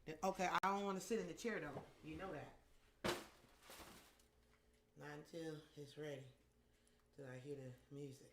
Okay, I don't want to sit in the chair though. You know that. Not until it's ready. Till I hear the music.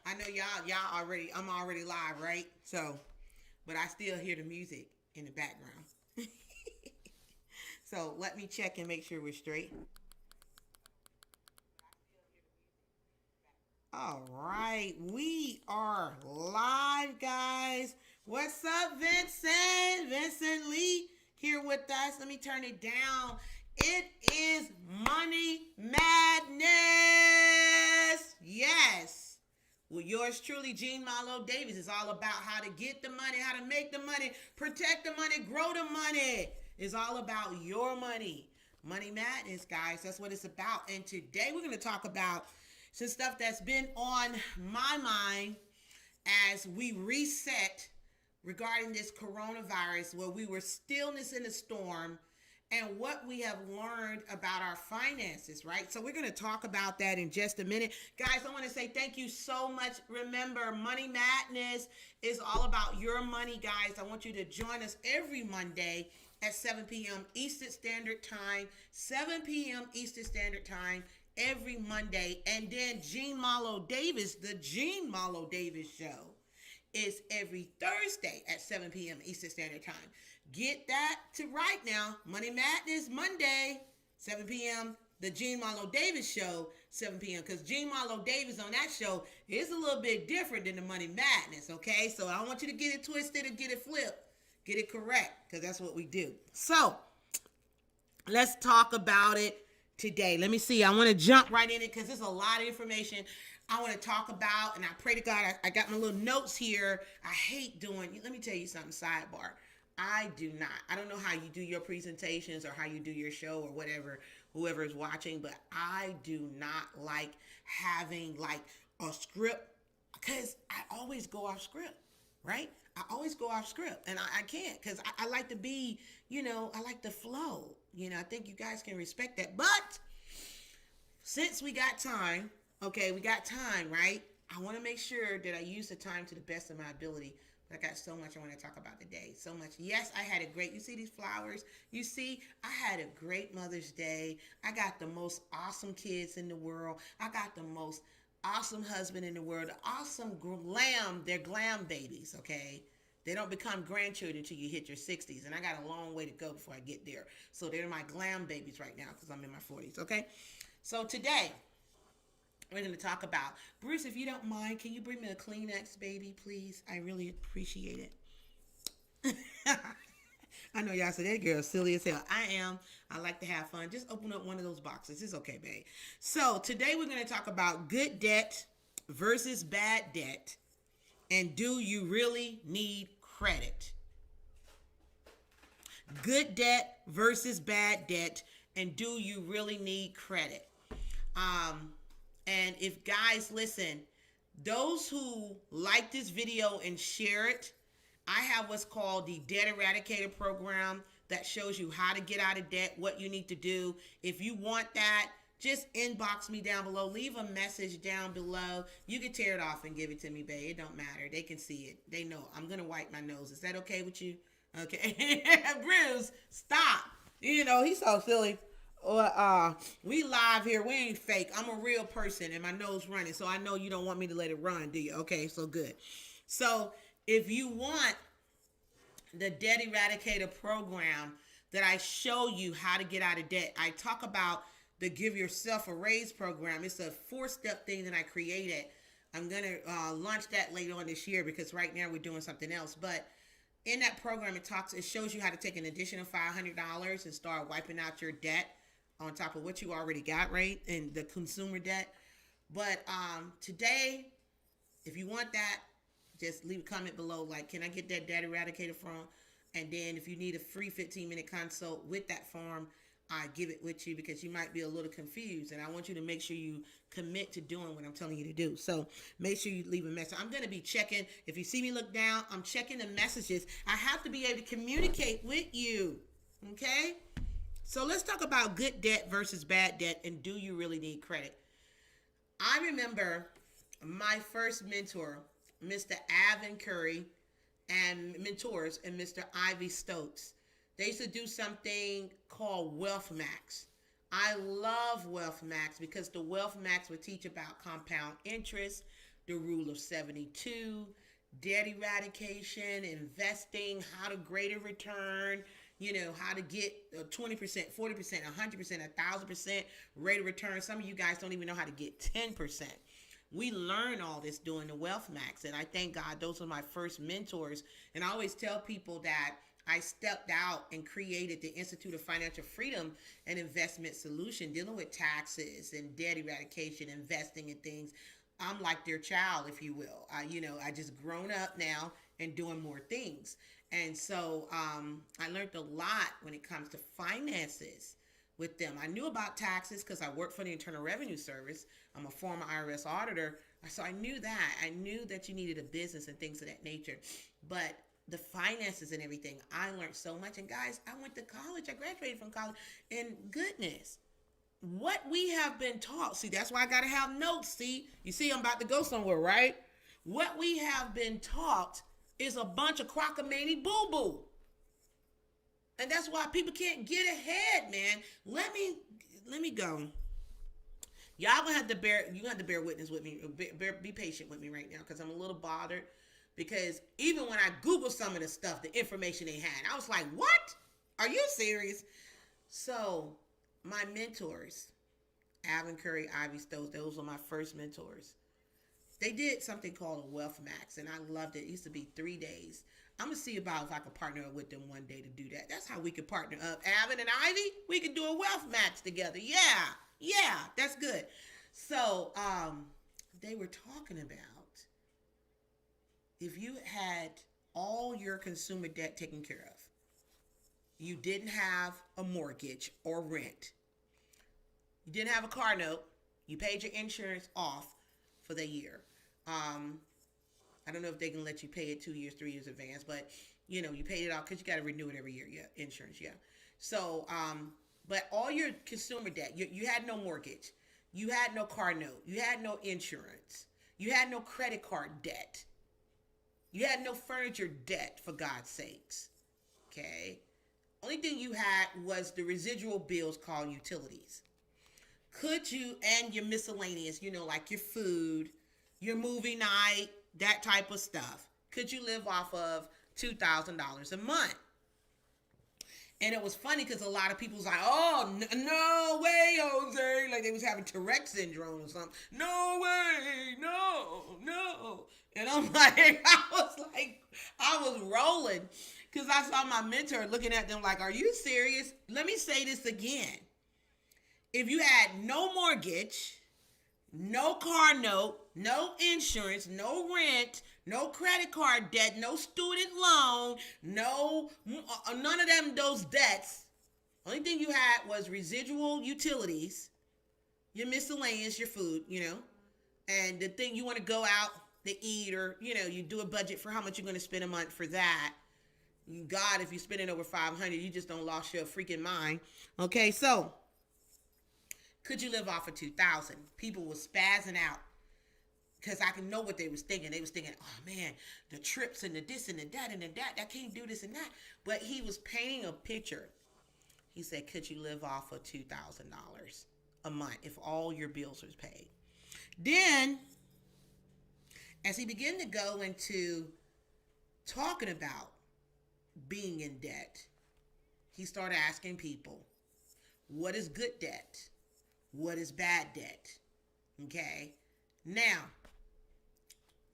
I know I'm already live, right? So, but I still hear the music in the background. So let me check and make sure we're straight. All right, we are live, guys. What's up, Vincent? Vincent Lee here with us. Let me turn it down. It is Money Madness. Yes. Well, yours truly, Jean Marlo Davis, is all about how to get the money, how to make the money, protect the money, grow the money. It's all about your money. Money Madness, guys. That's what it's about. And today we're going to talk about some stuff that's been on my mind as we reset regarding this coronavirus, where we were stillness in the storm, and what we have learned about our finances, right? So we're going to talk about that in just a minute. Guys, I want to say thank you so much. Remember, Money Madness is all about your money, guys. I want you to join us every Monday at 7 p.m. Eastern Standard Time, 7 p.m. Eastern Standard Time, every Monday. And then Jean Marlo Davis, the Jean Marlo Davis Show, is every Thursday at 7 p.m. Eastern Standard Time. Get that to right now. Money Madness Monday, 7 p.m. The Jean Marlo Davis Show, 7 p.m. Because Jean Marlo Davis on that show is a little bit different than the Money Madness, okay? So I don't want you to get it twisted or get it flipped. Get it correct, because that's what we do. So let's talk about it today. Let me see. I want to jump right in it because there's a lot of information I want to talk about. And I pray to God, I got my little notes here. I hate doing, let me tell you something, sidebar. I do not. I don't know how you do your presentations or how you do your show or whatever, whoever is watching, but I do not like having like a script, because I always go off script, right? I always go off script, and I can't, because I like to be, I like to flow. I think you guys can respect that. But since we got time, okay, we got time, right? I want to make sure that I use the time to the best of my ability. But I got so much I want to talk about today. So much. Yes, I had a great, you see these flowers? You see, I had a great Mother's Day. I got the most awesome kids in the world. I got the most awesome husband in the world, awesome glam. They're glam babies, okay? They don't become grandchildren until you hit your 60s. And I got a long way to go before I get there. So they're my glam babies right now because I'm in my 40s, okay? So today, we're going to talk about, Bruce, if you don't mind, can you bring me a Kleenex, baby, please? I really appreciate it. I know y'all say that girl's silly as hell. I am. I like to have fun. Just open up one of those boxes. It's okay, babe. So today we're going to talk about good debt versus bad debt. And do you really need credit? Good debt versus bad debt. And do you really need credit? And if guys, listen, those who like this video and share it, I have what's called the Debt Eradicator Program that shows you how to get out of debt, what you need to do. If you want that, just inbox me down below. Leave a message down below. You can tear it off and give it to me, babe. It don't matter. They can see it. They know. I'm going to wipe my nose. Is that okay with you? Okay. Bruce, stop. You know, he's so silly. We live here. We ain't fake. I'm a real person and my nose running. So I know you don't want me to let it run, do you? Okay, so good. So if you want the Debt Eradicator Program that I show you how to get out of debt, I talk about the Give Yourself a Raise program. It's a 4-step thing that I created. I'm going to launch that later on this year because right now we're doing something else. But in that program, it shows you how to take an additional $500 and start wiping out your debt on top of what you already got, right? And the consumer debt. But today, if you want that, just leave a comment below, like, can I get that Debt Eradicator form? And then if you need a free 15-minute consult with that form, I give it with you because you might be a little confused. And I want you to make sure you commit to doing what I'm telling you to do. So make sure you leave a message. I'm going to be checking. If you see me look down, I'm checking the messages. I have to be able to communicate with you. Okay? So let's talk about good debt versus bad debt. And do you really need credit? I remember my first mentor, Mr. Avin Curry, and mentors, and Mr. Ivy Stokes. They used to do something called Wealth Max. I love Wealth Max because the Wealth Max would teach about compound interest, the rule of 72, debt eradication, investing, how to grade a return, you know, how to get 20%, 40%, 100%, 1,000% rate of return. Some of you guys don't even know how to get 10%. We learn all this doing the Wealth Max, and I thank God those are my first mentors. And I always tell people that I stepped out and created the Institute of Financial Freedom and Investment Solution, dealing with taxes and debt eradication, investing in things. I'm like their child, if you will. I just grown up now and doing more things. And so I learned a lot when it comes to finances with them. I knew about taxes because I worked for the Internal Revenue Service. I'm a former IRS auditor. So I knew that. I knew that you needed a business and things of that nature. But the finances and everything, I learned so much. And guys, I went to college. I graduated from college. And goodness, what we have been taught. See, that's why I got to have notes. See, you see, I'm about to go somewhere, right? What we have been taught is a bunch of crockamamie boo-boo. And that's why people can't get ahead, man. Let me go. Y'all gonna have to bear witness with me. Be patient with me right now because I'm a little bothered. Because even when I Googled some of the stuff, the information they had, I was like, what? Are you serious? So my mentors, Avin Curry, Ivy Stokes, those were my first mentors. They did something called a Wealth Max, and I loved it. It used to be 3 days. I'm going to see about if I could partner up with them one day to do that. That's how we could partner up. Avin and Ivy, we could do a Wealth Max together. Yeah, that's good. So they were talking about if you had all your consumer debt taken care of, you didn't have a mortgage or rent, you didn't have a car note, you paid your insurance off for the year. I don't know if they can let you pay it 2 years, 3 years advance, but you paid it off because you got to renew it every year. Yeah, insurance. Yeah. So, but all your consumer debt, you had no mortgage, you had no car note, you had no insurance, you had no credit card debt, you had no furniture debt, for God's sakes. Okay. Only thing you had was the residual bills called utilities. Could you, and your miscellaneous, like your food, your movie night, that type of stuff, could you live off of $2,000 a month? And it was funny because a lot of people was like, oh, no way, Jose. Like they was having Tourette syndrome or something. No way, no. And I'm like, I was rolling because I saw my mentor looking at them like, are you serious? Let me say this again. If you had no mortgage, no car note, no insurance, no rent, no credit card debt, no student loan, none of those debts. Only thing you had was residual utilities, your miscellaneous, your food, and the thing you want to go out to eat or, you do a budget for how much you're going to spend a month for that. God, if you're spending over $500, you just don't lost your freaking mind. Okay, so could you live off of $2,000? People were spazzing out because I can know what they was thinking. They was thinking, oh man, the trips and the this and the that and the that. I can't do this and that. But he was painting a picture. He said, could you live off of $2,000 a month if all your bills was paid? Then, as he began to go into talking about being in debt, he started asking people, what is good debt? What is bad debt? Okay. Now,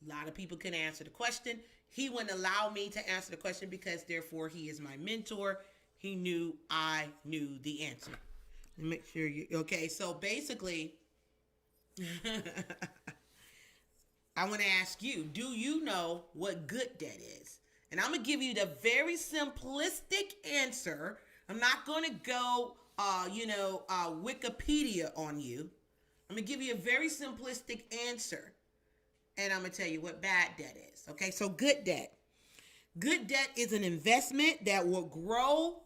a lot of people can answer the question. He wouldn't allow me to answer the question because therefore he is my mentor. He knew I knew the answer. Make sure you, okay. So basically, I want to ask you, do you know what good debt is? And I'm going to give you the very simplistic answer. I'm not going to go Wikipedia on you. I'm going to give you a very simplistic answer. And I'm going to tell you what bad debt is. Okay, so good debt. Good debt is an investment that will grow,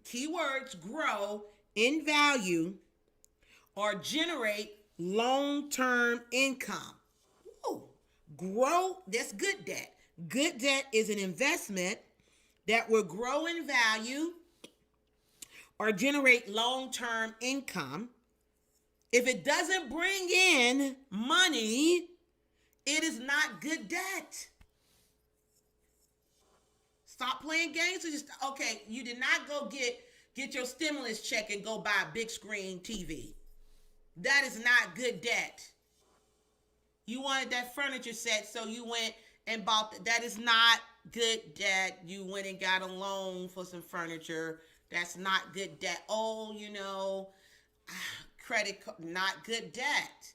keywords, grow in value or generate long-term income. Ooh, grow, that's good debt. Good debt is an investment that will grow in value or generate long-term income. If it doesn't bring in money, it is not good debt. Stop playing games. Okay, you did not go get your stimulus check and go buy a big screen TV. That is not good debt. You wanted that furniture set, so you went and bought that is not good debt. You went and got a loan for some furniture. That's not good debt. Oh, credit card, not good debt.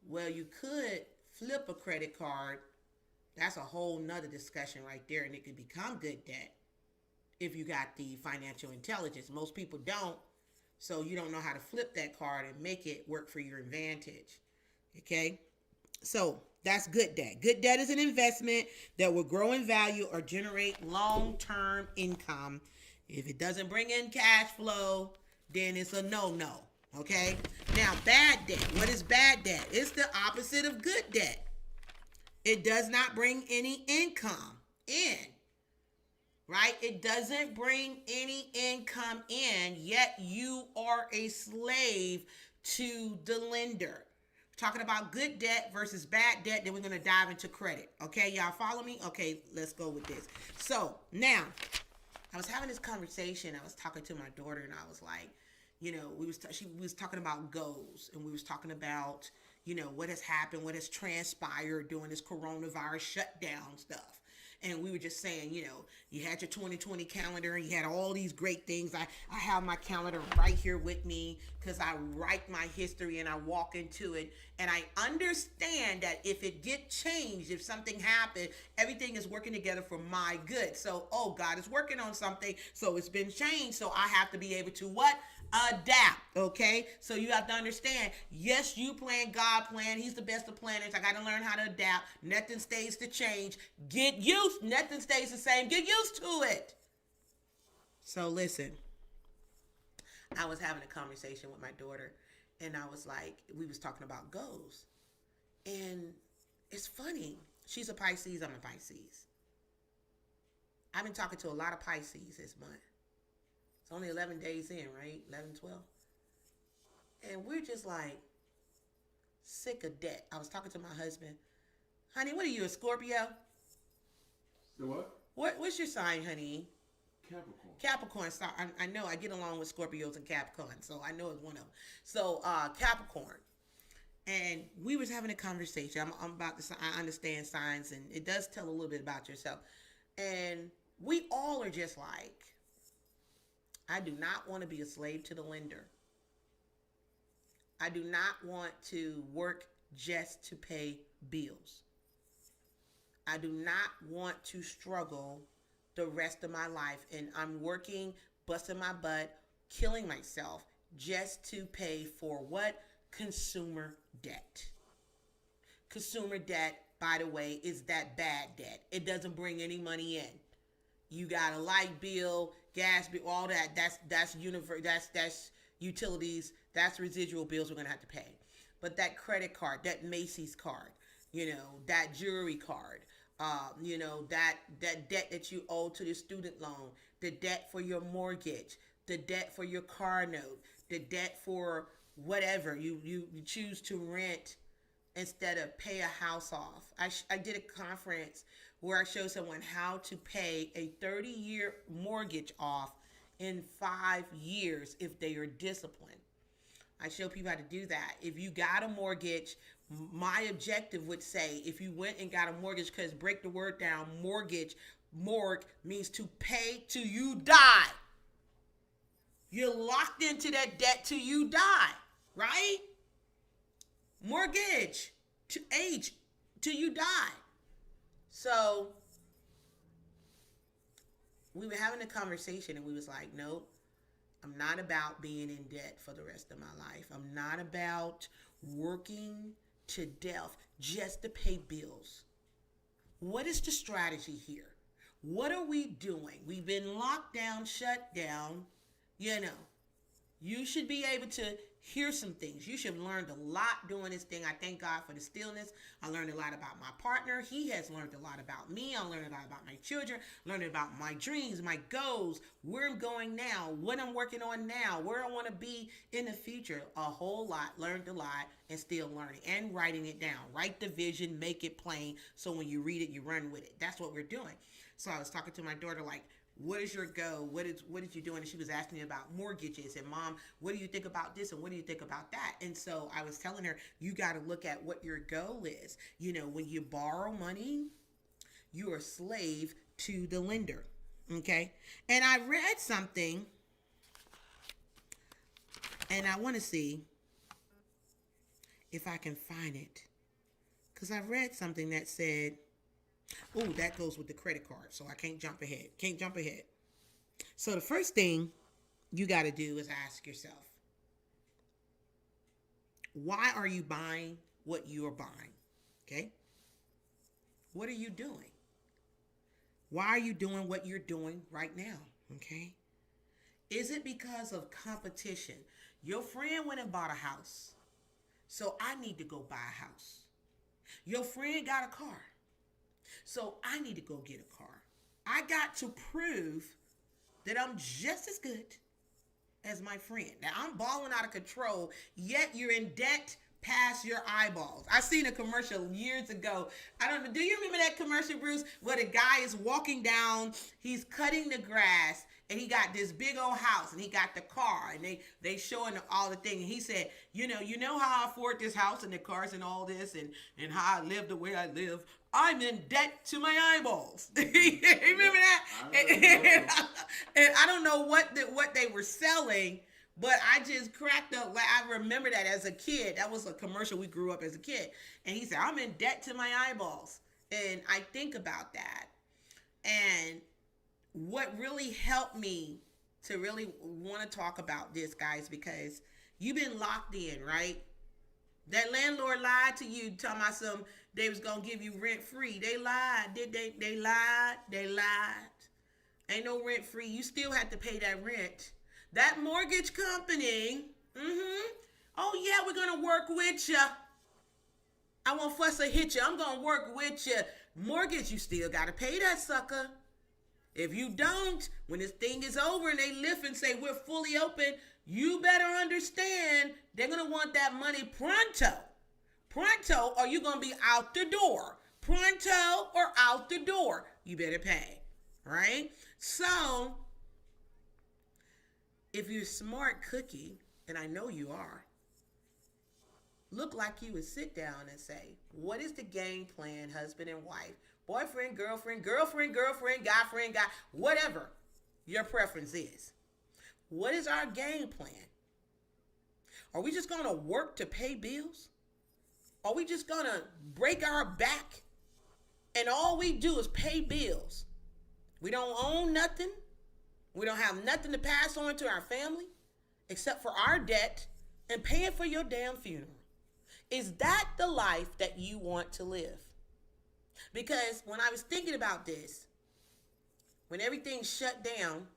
Well, you could flip a credit card. That's a whole nother discussion right there, and it could become good debt if you got the financial intelligence. Most people don't, so you don't know how to flip that card and make it work for your advantage. Okay? So that's good debt. Good debt is an investment that will grow in value or generate long-term income. If it doesn't bring in cash flow, then it's a no-no. Okay? Now, bad debt. What is bad debt? It's the opposite of good debt. It does not bring any income in. Right? It doesn't bring any income in, yet you are a slave to the lender. Talking about good debt versus bad debt, then we're going to dive into credit. Okay, y'all follow me? Okay, let's go with this. So, now, I was having this conversation. I was talking to my daughter, and I was like, she was talking about goals, and we was talking about, what has happened, what has transpired during this coronavirus shutdown stuff. And we were just saying, you had your 2020 calendar and you had all these great things. I have my calendar right here with me because I write my history and I walk into it. And I understand that if it get changed, if something happened, everything is working together for my good. So, God is working on something. So it's been changed. So I have to be able to what? Adapt. Okay. So you have to understand, yes, you plan, God plan. He's the best of planners. I got to learn how to adapt. Nothing stays to change. Nothing stays the same. Get used to it. So listen, I was having a conversation with my daughter and I was like, we was talking about goals. And it's funny. She's a Pisces. I'm a Pisces. I've been talking to a lot of Pisces this month. It's only 11 days in, right? 11, 12. And we're just like sick of debt. I was talking to my husband. Honey, what are you, a Scorpio? The what? What's your sign, honey? Capricorn. Capricorn. So I know I get along with Scorpios and Capricorn, so I know it's one of them. So Capricorn. And we was having a conversation. I'm about to. I understand signs, and it does tell a little bit about yourself. And we all are just like, I do not want to be a slave to the lender. I do not want to work just to pay bills. I do not want to struggle the rest of my life. And I'm working, busting my butt, killing myself just to pay for what? Consumer debt. Consumer debt, by the way, is that bad debt. It doesn't bring any money in. You got a light bill, gas bill, all that. That's utilities. That's residual bills we're gonna have to pay. But that credit card, that Macy's card, that jewelry card, that debt that you owe to the student loan, the debt for your mortgage, the debt for your car note, the debt for whatever you choose to rent instead of pay a house off. I did a conference where I showed someone how to pay a 30-year mortgage off in 5 years if they are disciplined. I show people how to do that. If you got a mortgage, my objective would say if you went and got a mortgage, because break the word down, morgue means to pay till you die. You're locked into that debt till you die, right? Mortgage to age till you die. So we were having a conversation and we was like, nope, I'm not about being in debt for the rest of my life. I'm not about working to death just to pay bills. What is the strategy here? What are we doing? We've been locked down, shut down. You should be able to hear some things. You should have learned a lot doing this thing. I thank God for the stillness. I learned a lot about my partner. He has learned a lot about me. I learned a lot about my children, learned about my dreams, my goals, where I'm going now, what I'm working on now, where I want to be in the future. A whole lot, learned a lot, and still learning and writing it down. Write the vision, make it plain, so when you read it, you run with it. That's what we're doing. So I was talking to my daughter like, what is your goal? What is you doing? And she was asking me about mortgages. And Mom, what do you think about this? And what do you think about that? And so I was telling her, you got to look at what your goal is. When you borrow money, you are a slave to the lender. Okay. And I read something and I want to see if I can find it. Because I read something that said, oh, that goes with the credit card, so I can't jump ahead. So the first thing you got to do is ask yourself, why are you buying what you are buying? Okay? What are you doing? Why are you doing what you're doing right now? Okay? Is it because of competition? Your friend went and bought a house, so I need to go buy a house. Your friend got a car, so I need to go get a car. I got to prove that I'm just as good as my friend. Now, I'm balling out of control, yet you're in debt past your eyeballs. I seen a commercial years ago. I don't know. Do you remember that commercial, Bruce, where the guy is walking down, he's cutting the grass, and he got this big old house, and he got the car, and they showing all the things. And he said, you know how I afford this house and the cars and all this, and how I live the way I live. I'm in debt to my eyeballs. You remember that? And I don't know what they were selling, but I just cracked up. Like, I remember that as a kid. That was a commercial we grew up as a kid. And he said, I'm in debt to my eyeballs. And I think about that. And what really helped me to really want to talk about this, guys, because you've been locked in, right? That landlord lied to you, talking about they was going to give you rent free. They lied. They lied. Ain't no rent free. You still have to pay that rent. That mortgage company, oh yeah, we're going to work with you. I won't fuss or hit you. I'm going to work with you. Mortgage, you still got to pay that sucker. If you don't, when this thing is over and they lift and say we're fully open, you better understand they're going to want that money pronto. Pronto, or you're going to be out the door. Pronto or out the door. You better pay, right? So, if you're a smart cookie, and I know you are, look like you would sit down and say, what is the game plan, husband and wife, boyfriend, girlfriend, guy, whatever your preference is. What is our game plan? Are we just going to work to pay bills? Are we just going to break our back and all we do is pay bills? We don't own nothing. We don't have nothing to pass on to our family except for our debt and paying for your damn funeral. Is that the life that you want to live? Because when I was thinking about this, when everything shut down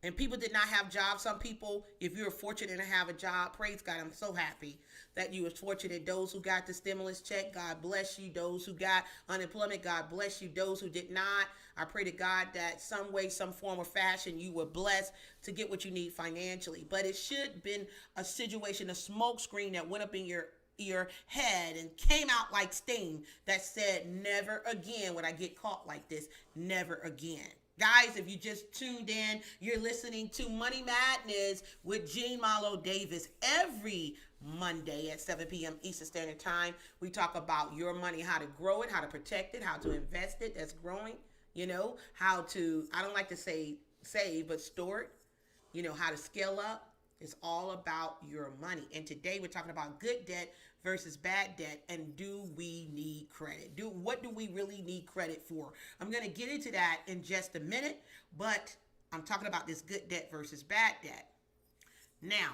and people did not have jobs, some people, if you're fortunate to have a job, praise God, I'm so happy that you were fortunate. Those who got the stimulus check, God bless you. Those who got unemployment, God bless you. Those who did not, I pray to God that some way, some form or fashion, you were blessed to get what you need financially. But it should have been a situation, a smoke screen that went up in your head and came out like steam that said, never again would I get caught like this. Never again. Guys, if you just tuned in, you're listening to Money Madness with Jean Marlo Davis every Monday at 7 p.m. Eastern Standard Time. We talk about your money, how to grow it, how to protect it, how to invest it that's growing, how to, I don't like to say save, but store it, how to scale up. It's all about your money. And today we're talking about good debt versus bad debt, and do we need credit? What do we really need credit for? I'm going to get into that in just a minute, but I'm talking about this good debt versus bad debt. Now,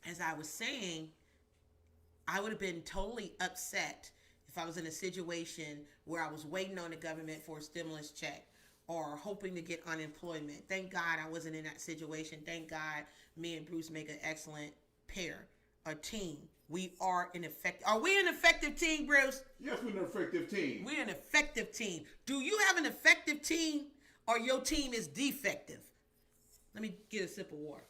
as I was saying, I would have been totally upset if I was in a situation where I was waiting on the government for a stimulus check or hoping to get unemployment. Thank God I wasn't in that situation. Thank God me and Bruce make an excellent pair, a team. We are an effective. Are we an effective team, Bruce? Yes, we're an effective team. We're an effective team. Do you have an effective team or your team is defective? Let me get a sip of water.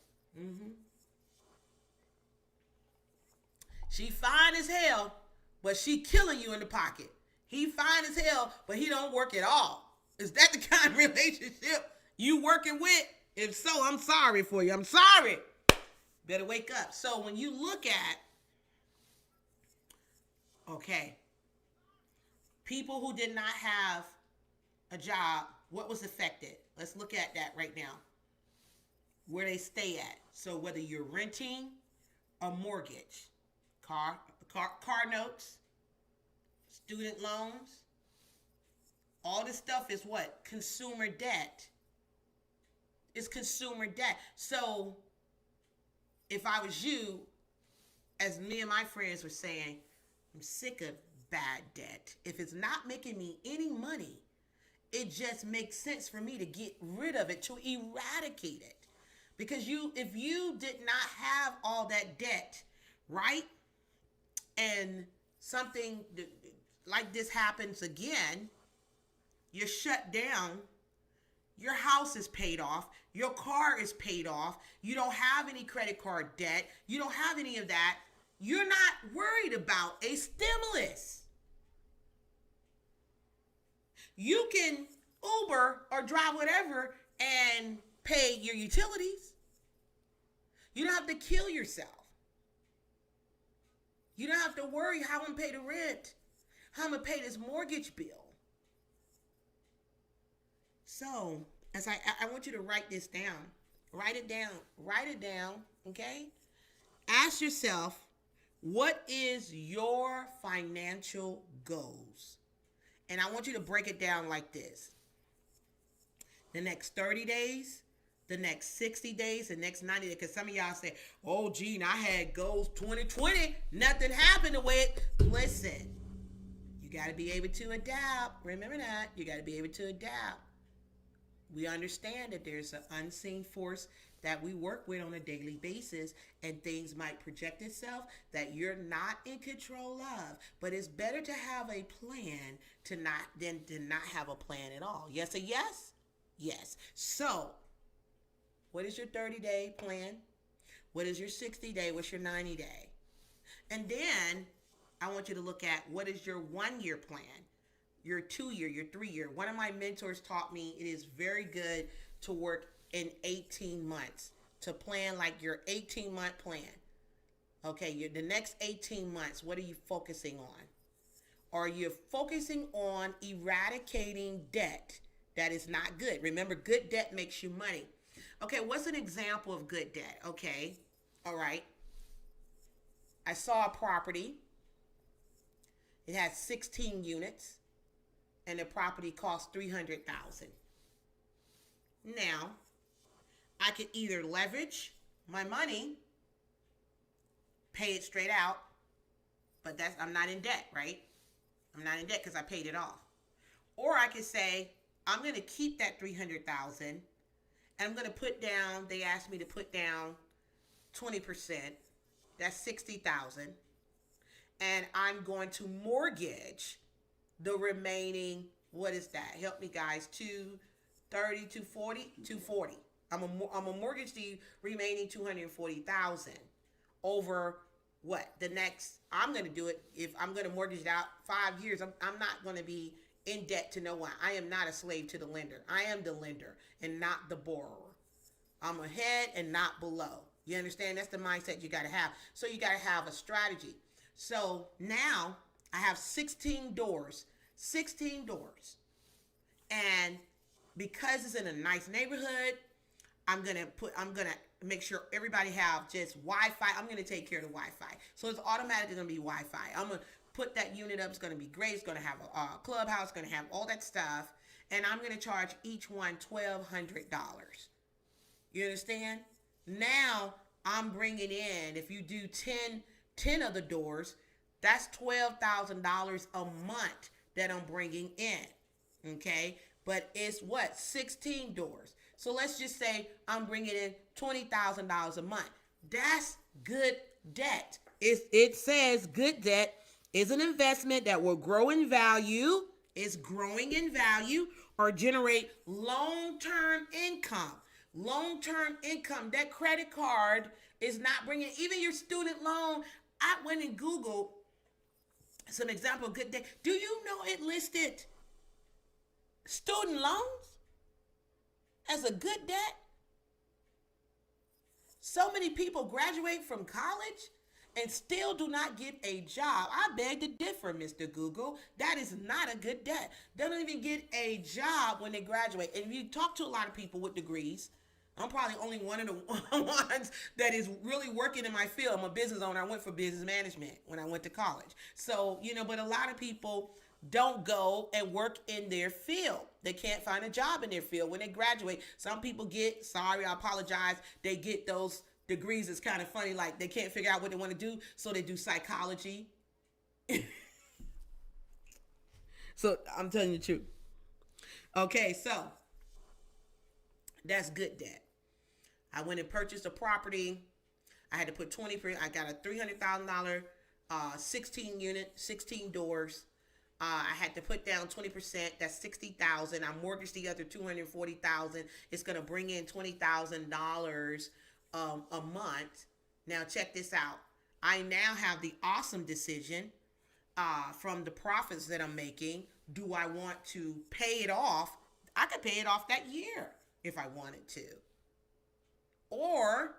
She fine as hell, but she killing you in the pocket. He fine as hell, but he don't work at all. Is that the kind of relationship you working with? If so, I'm sorry for you. I'm sorry. Better wake up. So when you look at, people who did not have a job, what was affected? Let's look at that right now. Where they stay at. So whether you're renting a mortgage, car notes, student loans, all this stuff is what? Consumer debt. It's consumer debt. So if I was you, as me and my friends were saying, I'm sick of bad debt. If it's not making me any money, it just makes sense for me to get rid of it, to eradicate it. Because if you did not have all that debt, right? And something like this happens again, you're shut down, your house is paid off, your car is paid off, you don't have any credit card debt, you don't have any of that, you're not worried about a stimulus. You can Uber or drive whatever and pay your utilities. You don't have to kill yourself. You don't have to worry how I'm going to pay the rent, how I'm going to pay this mortgage bill. So, as I want you to write this down. Write it down, okay? Ask yourself, what is your financial goals? And I want you to break it down like this. The next 30 days, the next 60 days, the next 90 days. Because some of y'all say, oh, Gene, I had goals 2020. Nothing happened to it. Listen, you got to be able to adapt. Remember that. You got to be able to adapt. We understand that there's an unseen force that we work with on a daily basis, and things might project itself that you're not in control of. But it's better to have a plan than to not have a plan at all. Yes or yes? Yes. So, what is your 30-day plan? What is your 60-day? What's your 90-day? And then I want you to look at what is your 1-year plan, your 2-year, your 3-year. One of my mentors taught me it is very good to work in 18 months, to plan like your 18-month plan. Okay, the next 18 months, what are you focusing on? Are you focusing on eradicating debt that is not good? Remember, good debt makes you money. Okay, what's an example of good debt? Okay, all right. I saw a property. It had 16 units, and the property cost $300,000. Now, I could either leverage my money, pay it straight out, but I'm not in debt, right? I'm not in debt because I paid it off. Or I could say, I'm going to keep that $300,000, and I'm going to put down, they asked me to put down 20%. That's $60,000. And I'm going to mortgage the remaining, what is that? Help me, guys. 230, 240, 240. I'm a mortgage the remaining 240,000 over what the next. I'm going to do it if I'm going to mortgage it out 5 years. I'm not going to be in debt to no one. I am not a slave to the lender. I am the lender and not the borrower. I'm ahead and not below. You understand? That's the mindset you got to have. So you got to have a strategy. So now I have 16 doors. 16 doors. And because it's in a nice neighborhood, I'm going to make sure everybody have just Wi-Fi. I'm going to take care of the Wi-Fi. So it's automatically going to be Wi-Fi. I'm going to put that unit up. It's going to be great. It's going to have a clubhouse, going to have all that stuff. And I'm going to charge each one $1,200. You understand? Now I'm bringing in, if you do 10 of the doors, that's $12,000 a month that I'm bringing in. Okay? But it's what? 16 doors. So let's just say I'm bringing in $20,000 a month. That's good debt. It says good debt is an investment that will grow in value, is growing in value, or generate long-term income. Long-term income. That credit card is not bringing, even your student loan. I went and Googled some example of good debt. Do you know it listed student loans as a good debt? So many people graduate from college and still do not get a job. I beg to differ, Mr. Google. That is not a good debt. They don't even get a job when they graduate. And if you talk to a lot of people with degrees, I'm probably only one of the ones that is really working in my field. I'm a business owner. I went for business management when I went to college. So, but a lot of people don't go and work in their field. They can't find a job in their field when they graduate. Some people I apologize, they get those degrees. It's kind of funny, like they can't figure out what they want to do, so they do psychology. So I'm telling you the truth. Okay, so that's good debt. I went and purchased a property. I had to put 20%. I got a $300,000 16 unit, 16 doors. I had to put down 20%. That's $60,000. I mortgaged the other $240,000. It's gonna bring in $20,000 a month. Now check this out. I now have the awesome decision from the profits that I'm making. Do I want to pay it off? I could pay it off that year if I wanted to. Or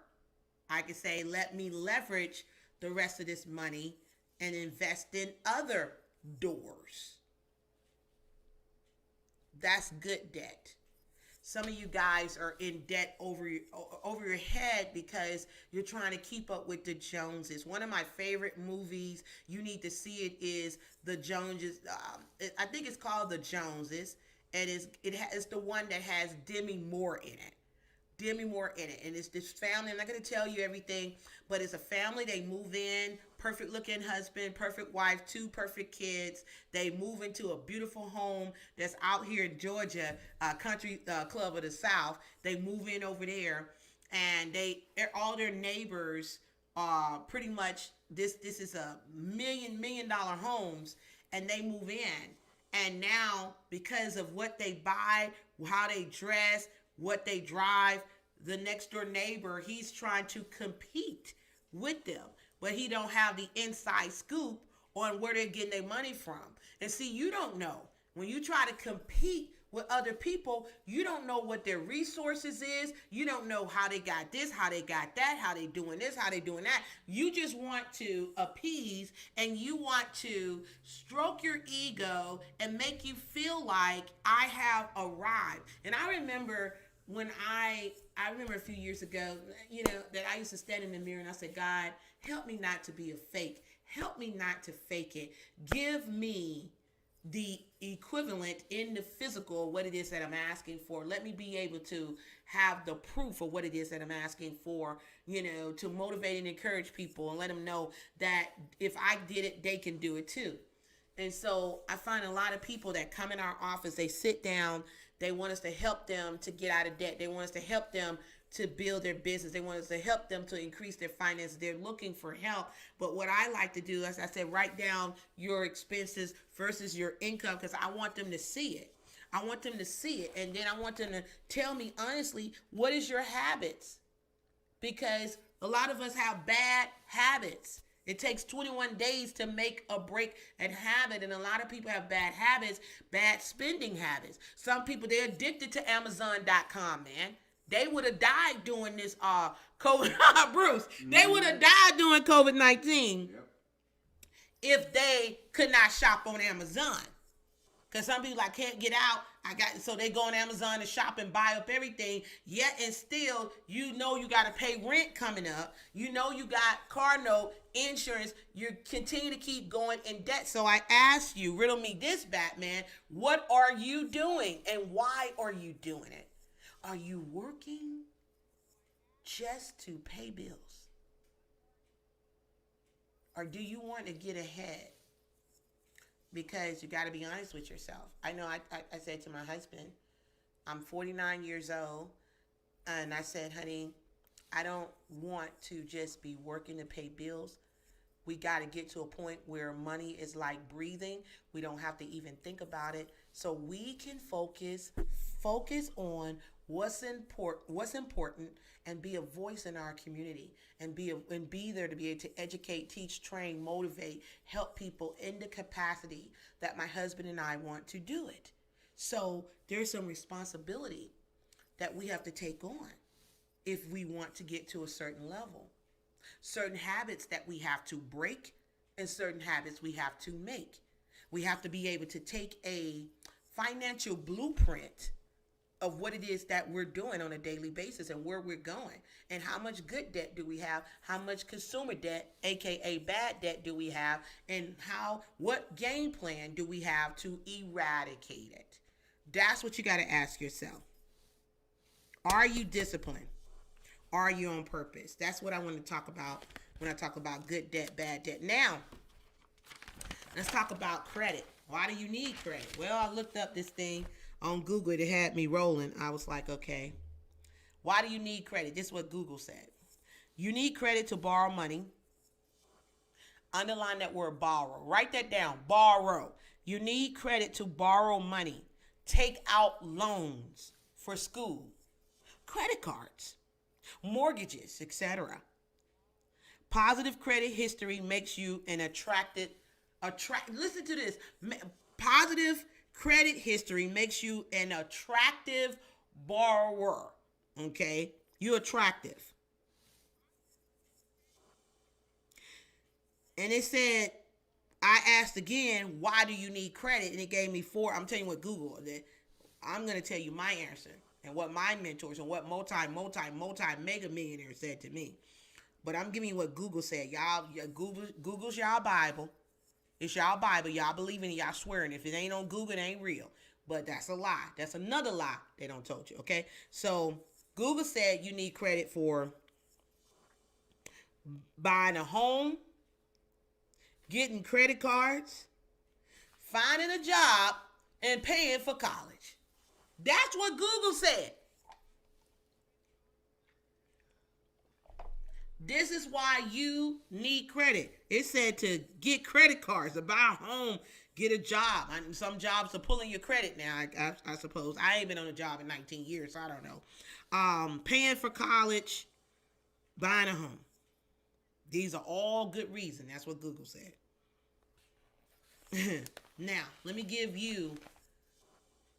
I could say, let me leverage the rest of this money and invest in other doors. That's good debt. Some of you guys are in debt over your head because you're trying to keep up with the Joneses. One of my favorite movies, you need to see it, is The Joneses. I think it's called The Joneses. And it's the one that has Demi Moore in it. And it's this family. I'm not going to tell you everything, but it's a family. They move in, perfect looking husband, perfect wife, 2 perfect kids. They move into a beautiful home that's out here in Georgia, country club of the South. They move in over there, and all their neighbors are pretty much this is a million dollar homes, and they move in, and now because of what they buy, how they dress, what they drive, the next door neighbor, he's trying to compete with them, but he don't have the inside scoop on where they're getting their money from. And see, you don't know. When you try to compete with other people, you don't know what their resources is. You don't know how they got this, how they got that, how they doing this, how they doing that. You just want to appease, and you want to stroke your ego and make you feel like I have arrived. And I remember when I remember a few years ago, that I used to stand in the mirror and I said, God, help me not to be a fake. Help me not to fake it. Give me the equivalent in the physical, what it is that I'm asking for. Let me be able to have the proof of what it is that I'm asking for, to motivate and encourage people and let them know that if I did it, they can do it too. And so I find a lot of people that come in our office, they sit down, they want us to help them to get out of debt. They want us to help them to build their business. They want us to help them to increase their finances. They're looking for help. But what I like to do, as I said, write down your expenses versus your income, because I want them to see it. I want them to see it. And then I want them to tell me honestly, what is your habits? Because a lot of us have bad habits. It takes 21 days to make a break and habit. And a lot of people have bad habits, bad spending habits. Some people, they're addicted to Amazon.com, man. They would have died doing this COVID. Bruce, they would have died doing COVID-19 if they could not shop on Amazon. Because some people can't get out. So they go on Amazon to shop and buy up everything. Yet and still, you got to pay rent coming up. You got car note, insurance. You continue to keep going in debt. So I ask you, riddle me this, Batman. What are you doing and why are you doing it? Are you working just to pay bills? Or do you want to get ahead? Because you got to be honest with yourself. I know I said to my husband, I'm 49 years old, and I said, honey, I don't want to just be working to pay bills. We got to get to a point where money is like breathing. We don't have to even think about it. So we can focus on what's important, and be a voice in our community, and be there to be able to educate, teach, train, motivate, help people in the capacity that my husband and I want to do it. So there's some responsibility that we have to take on if we want to get to a certain level. Certain habits that we have to break and certain habits we have to make. We have to be able to take a financial blueprint of what it is that we're doing on a daily basis and where we're going and how much good debt do we have, how much consumer debt, aka bad debt, do we have, and what game plan do we have to eradicate it. That's what you got to ask yourself. Are you disciplined? Are you on purpose? That's what I want to talk about when I talk about good debt, bad debt. Now, let's talk about credit. Why do you need credit? Well, I looked up this thing on Google. It had me rolling. I was like, okay, why do you need credit? This is what Google said. You need credit to borrow money. Underline that word borrow. Write that down. Borrow. You need credit to borrow money. Take out loans for school, credit cards, mortgages, etc. Positive credit history makes you an listen to this. Positive credit history makes you an attractive borrower. Okay? You're attractive. And it said, I asked again, why do you need credit? And it gave me 4. I'm telling you what Google did. I'm going to tell you my answer and what my mentors and what multi-mega millionaires said to me. But I'm giving you what Google said. Y'all, Google's y'all Bible. It's y'all Bible. Y'all believe in it. Y'all swearing. If it ain't on Google, it ain't real. But that's a lie. That's another lie they don't told you. Okay? So Google said you need credit for buying a home, getting credit cards, finding a job, and paying for college. That's what Google said. This is why you need credit. It said to get credit cards, to buy a home, get a job. Some jobs are pulling your credit now, I suppose. I ain't been on a job in 19 years, so I don't know. Paying for college, buying a home. These are all good reasons. That's what Google said. Now, let me give you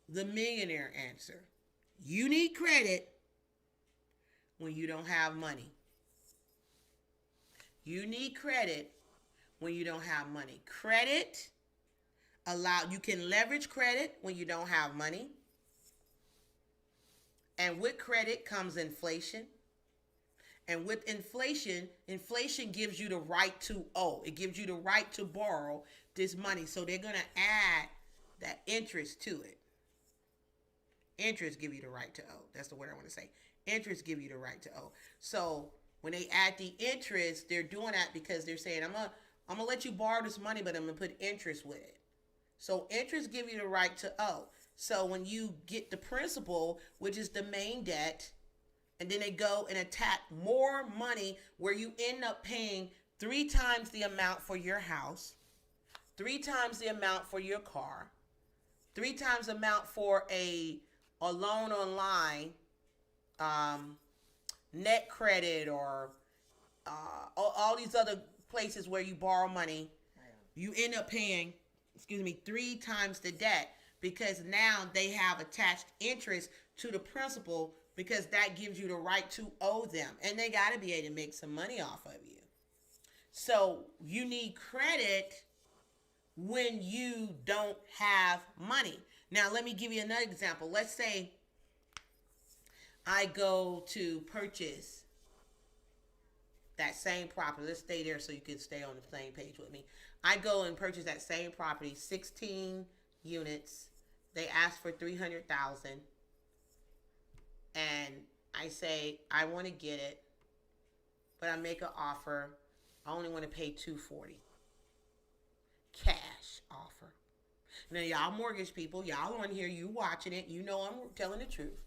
the millionaire answer. You need credit when you don't have money. You need credit when you don't have money. Credit you can leverage credit when you don't have money. And with credit comes inflation. And with inflation gives you the right to owe. It gives you the right to borrow this money. So they're going to add that interest to it. Interest give you the right to owe. That's the word I want to say. Interest give you the right to owe. So when they add the interest, they're doing that because they're saying, I'm gonna let you borrow this money, but I'm gonna put interest with it. So interest give you the right to owe. So when you get the principal, which is the main debt, and then they go and attack more money where you end up paying 3 times the amount for your house, 3 times the amount for your car, 3 times the amount for a loan online, net credit, or all these other places where you borrow money. You end up paying, 3 times the debt, because now they have attached interest to the principal, because that gives you the right to owe them. And they got to be able to make some money off of you. So you need credit when you don't have money. Now, let me give you another example. Let's say I go to purchase that same property. Let's stay there so you can stay on the same page with me. I go and purchase that same property, 16 units. They ask for $300,000. And I say, I want to get it, but I make an offer. I only want to pay $240,000. Cash offer. Now, y'all mortgage people, y'all on here, you watching it, you know I'm telling the truth.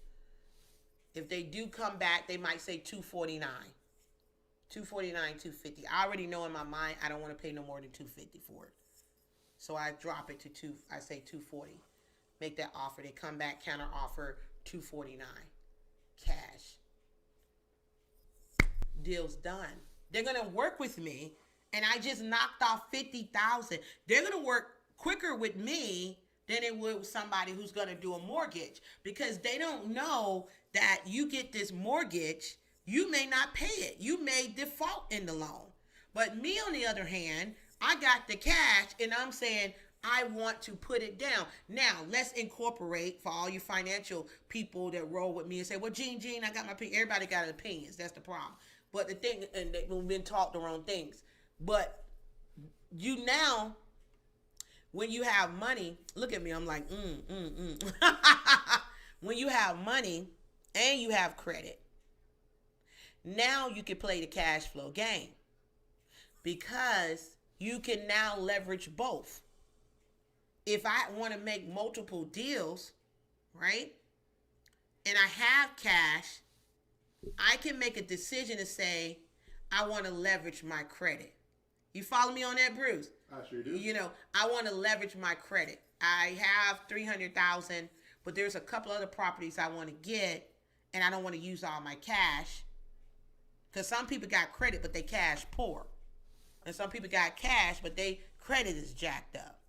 If they do come back, they might say $249,000. $249,000, $250,000. I already know in my mind I don't want to pay no more than $250,000 for it. So I drop it to I say $240,000. Make that offer. They come back, counter offer, $249,000. Cash. Deal's done. They're gonna work with me, and I just knocked off $50,000. They're gonna work quicker with me than it would with somebody who's gonna do a mortgage, because they don't know that you get this mortgage, you may not pay it. You may default in the loan. But me, on the other hand, I got the cash, and I'm saying, I want to put it down. Now, let's incorporate, for all you financial people that roll with me and say, well, Gene, I got my opinion. Everybody got opinions. That's the problem. But the thing, and we've been taught the wrong things. But you now, when you have money, look at me, I'm like, When you have money and you have credit, now you can play the cash flow game, because you can now leverage both. If I want to make multiple deals, right, and I have cash, I can make a decision to say, I want to leverage my credit. You follow me on that, Bruce? I sure do. You know, I want to leverage my credit. I have $300,000, but there's a couple other properties I want to get, and I don't want to use all my cash. Because some people got credit, but they cash poor. And some people got cash, but they credit is jacked up.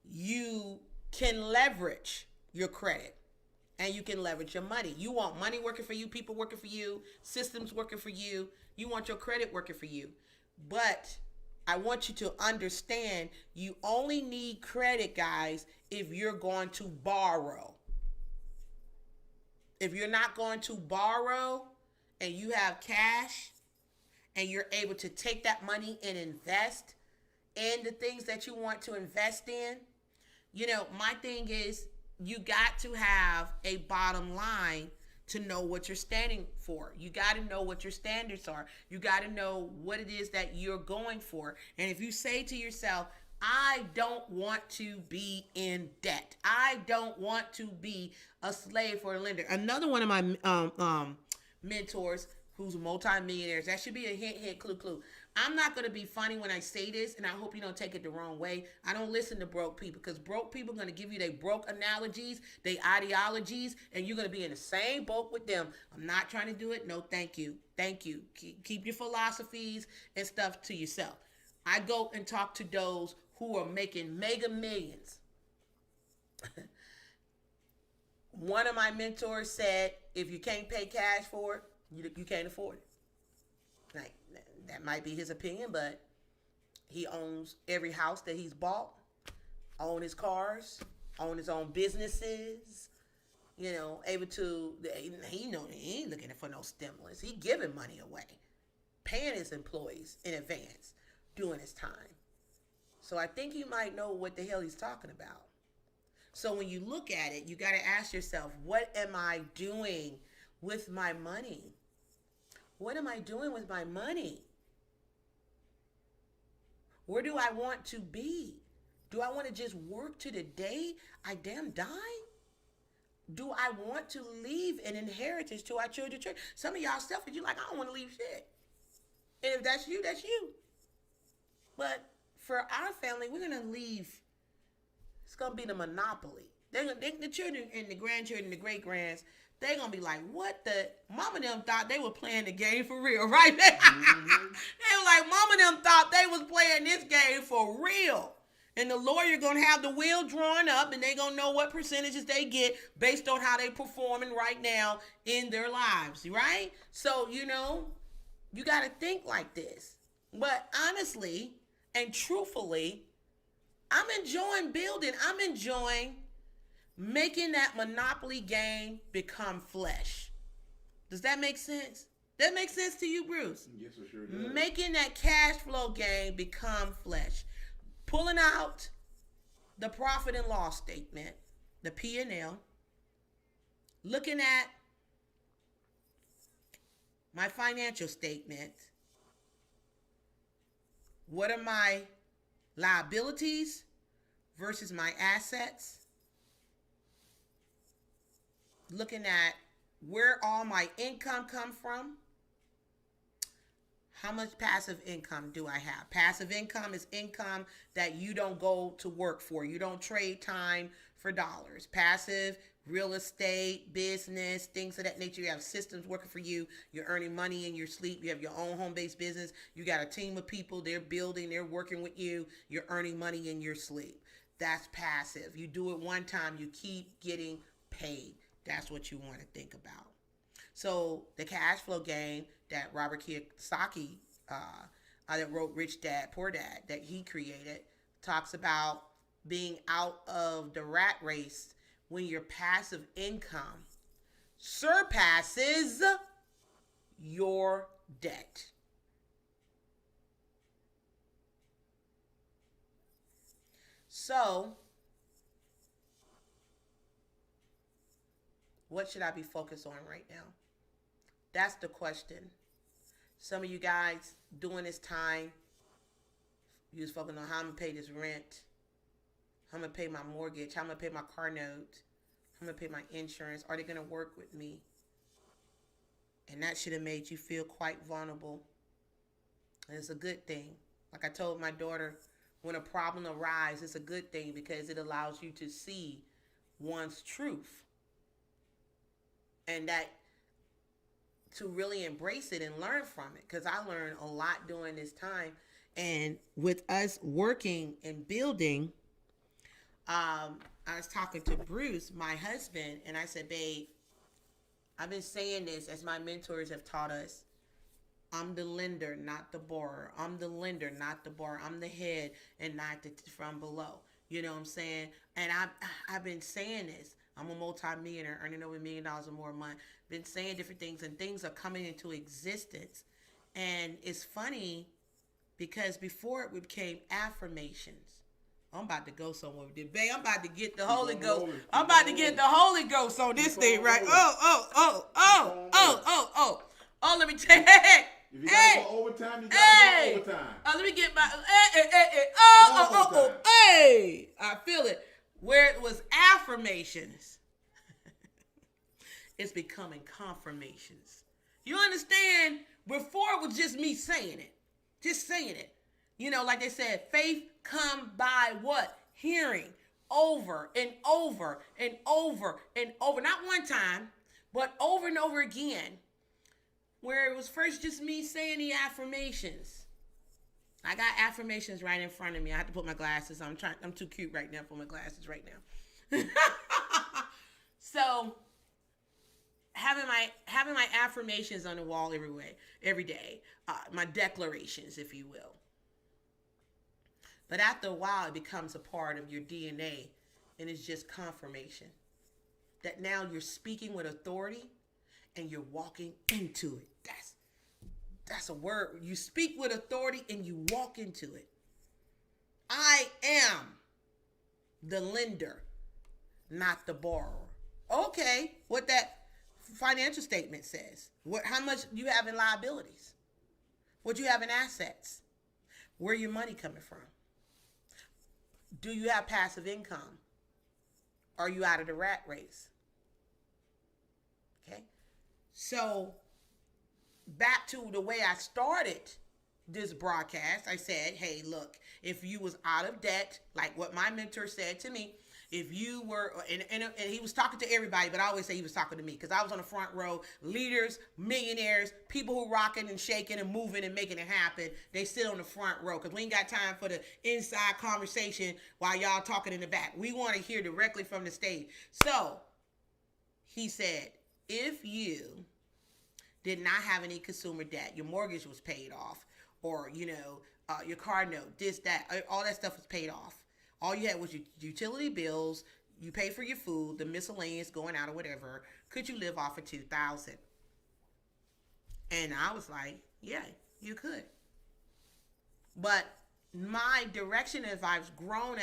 You can leverage your credit, and you can leverage your money. You want money working for you, people working for you, systems working for you. You want your credit working for you. But I want you to understand, you only need credit, guys, if you're going to borrow. If you're not going to borrow and you have cash and you're able to take that money and invest in the things that you want to invest in, you know, my thing is, you got to have a bottom line to know what you're standing for. You got to know what your standards are. You got to know what it is that you're going for. And if you say to yourself, I don't want to be in debt, I don't want to be a slave for a lender. Another one of my mentors, who's multimillionaires. That should be a hint, clue. I'm not going to be funny when I say this, and I hope you don't take it the wrong way. I don't listen to broke people, because broke people are going to give you their broke analogies, their ideologies, and you're going to be in the same boat with them. I'm not trying to do it. No, thank you. Keep your philosophies and stuff to yourself. I go and talk to those who are making mega millions. One of my mentors said, if you can't pay cash for it, you can't afford it. Like, that might be his opinion, but he owns every house that he's bought, own his cars, own his own businesses, able to, he ain't looking for no stimulus. He giving money away, paying his employees in advance, doing his time. So I think you might know what the hell he's talking about. So when you look at it, you got to ask yourself, what am I doing with my money? What am I doing with my money? Where do I want to be? Do I want to just work to the day I damn die? Do I want to leave an inheritance to our children? Some of y'all selfish. You like, I don't want to leave shit. And if that's you, that's you. But for our family, we're going to leave. It's going to be the monopoly. The children and the grandchildren and the great-grands, they're going to be like, what the? Mama and them thought they were playing the game for real, right? Mm-hmm. They were like, mama and them thought they was playing this game for real. And the lawyer going to have the wheel drawn up, and they going to know what percentages they get based on how they performing right now in their lives, right? So, you got to think like this. But honestly and truthfully, I'm enjoying building. I'm enjoying making that monopoly game become flesh. Does that make sense? That makes sense to you, Bruce? Yes, for sure does. Making that cash flow game become flesh. Pulling out the profit and loss statement, the P&L. Looking at my financial statement. What are my liabilities versus my assets? Looking at where all my income come from. How much passive income do I have? Passive income is income that you don't go to work for. You don't trade time for dollars. Passive, real estate, business, things of that nature. You have systems working for you. You're earning money in your sleep. You have your own home-based business. You got a team of people. They're building. They're working with you. You're earning money in your sleep. That's passive. You do it one time. You keep getting paid. That's what you want to think about. So the cash flow game that Robert Kiyosaki, that wrote Rich Dad, Poor Dad, that he created, talks about being out of the rat race when your passive income surpasses your debt. So, what should I be focused on right now? That's the question. Some of you guys during this time, you was focusing on how I'm going to pay this rent, how I'm going to pay my mortgage, how I'm going to pay my car note, how I'm going to pay my insurance. Are they going to work with me? And that should have made you feel quite vulnerable. And it's a good thing. Like I told my daughter, when a problem arises, it's a good thing because it allows you to see one's truth. And that to really embrace it and learn from it. Because I learned a lot during this time. And with us working and building, I was talking to Bruce, my husband, and I said, babe, I've been saying this as my mentors have taught us. I'm the lender, not the borrower. I'm the lender, not the borrower. I'm the head and not the from below. You know what I'm saying? And I've been saying this. I'm a multi-millionaire earning over $1 million or more a month. Been saying different things, and things are coming into existence. And it's funny because before it became affirmations. I'm about to go somewhere with this. Babe, I'm about to get the Holy Ghost. I'm about to get the Holy Ghost on this thing, right? Oh, let me tell you. If you gotta go overtime, you gotta go overtime. Let me get my, I feel it. Where it was affirmations, it's becoming confirmations. You understand? Before it was just me saying it. Just saying it. Like they said, faith come by what? Hearing. Over and over and over and over. Not one time, but over and over again. Where it was first just me saying the affirmations. I got affirmations right in front of me. I have to put my glasses on. I'm too cute right now for my glasses right now. So having my affirmations on the wall every day, my declarations, if you will. But after a while, it becomes a part of your DNA, and it's just confirmation that now you're speaking with authority, and you're walking into it. That's a word. You speak with authority, and you walk into it. I am the lender, not the borrower. Okay, what that financial statement says. How much you have in liabilities? What you have in assets? Where your money coming from? Do you have passive income? Are you out of the rat race? Okay. So back to the way I started this broadcast, I said, hey, look, if you was out of debt, like what my mentor said to me, if you were, and he was talking to everybody, but I always say he was talking to me because I was on the front row. Leaders, millionaires, people who rocking and shaking and moving and making it happen, they sit on the front row because we ain't got time for the inside conversation while y'all talking in the back. We want to hear directly from the stage. So he said, if you did not have any consumer debt, your mortgage was paid off, or, your car note, this, that, all that stuff was paid off. All you had was your utility bills, you pay for your food, the miscellaneous going out or whatever. Could you live off of $2,000? And I was like, yeah, you could. But my direction, as I've grown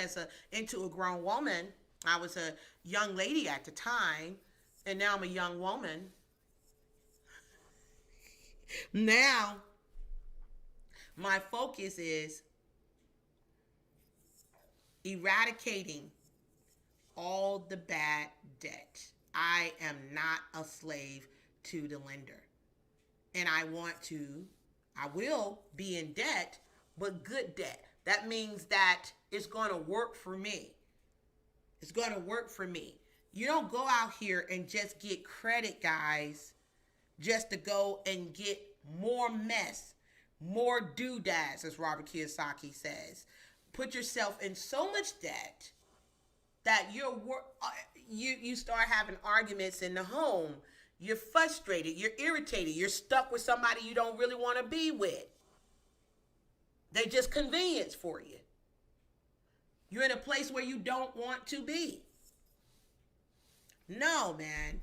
into a grown woman, I was a young lady at the time, and now I'm a young woman. Now, my focus is eradicating all the bad debt. I am not a slave to the lender. And I will be in debt, but good debt. That means that it's going to work for me. It's going to work for me. You don't go out here and just get credit, guys, just to go and get more mess, more doodads, as Robert Kiyosaki says. Put yourself in so much debt that you start having arguments in the home. You're frustrated. You're irritated. You're stuck with somebody you don't really want to be with. They just convenience for you. You're in a place where you don't want to be. No, man.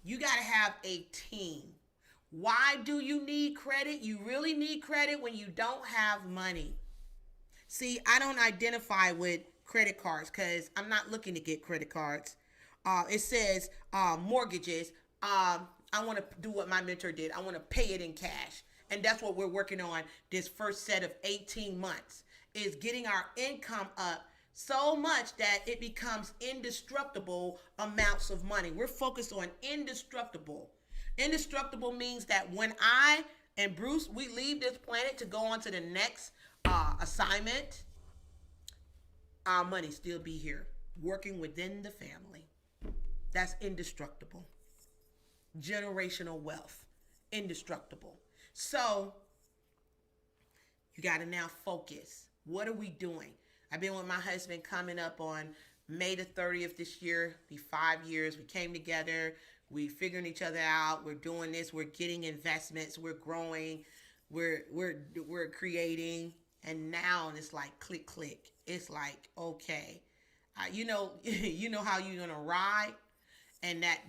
You got to have a team. Why do you need credit? You really need credit when you don't have money. See, I don't identify with credit cards because I'm not looking to get credit cards. It says mortgages. I want to do what my mentor did. I want to pay it in cash. And that's what we're working on this first set of 18 months, is getting our income up so much that it becomes indestructible amounts of money. We're focused on indestructible. Indestructible means that when I and Bruce, we leave this planet to go on to the next assignment, our money still be here, working within the family. That's indestructible. Generational wealth, indestructible. So you got to now focus. What are we doing? I've been with my husband coming up on May the 30th this year. Be 5 years. We came together. We figuring each other out. We're doing this. We're getting investments. We're growing. We're creating. And now it's like click, click. It's like, okay, you know how you're gonna ride, and that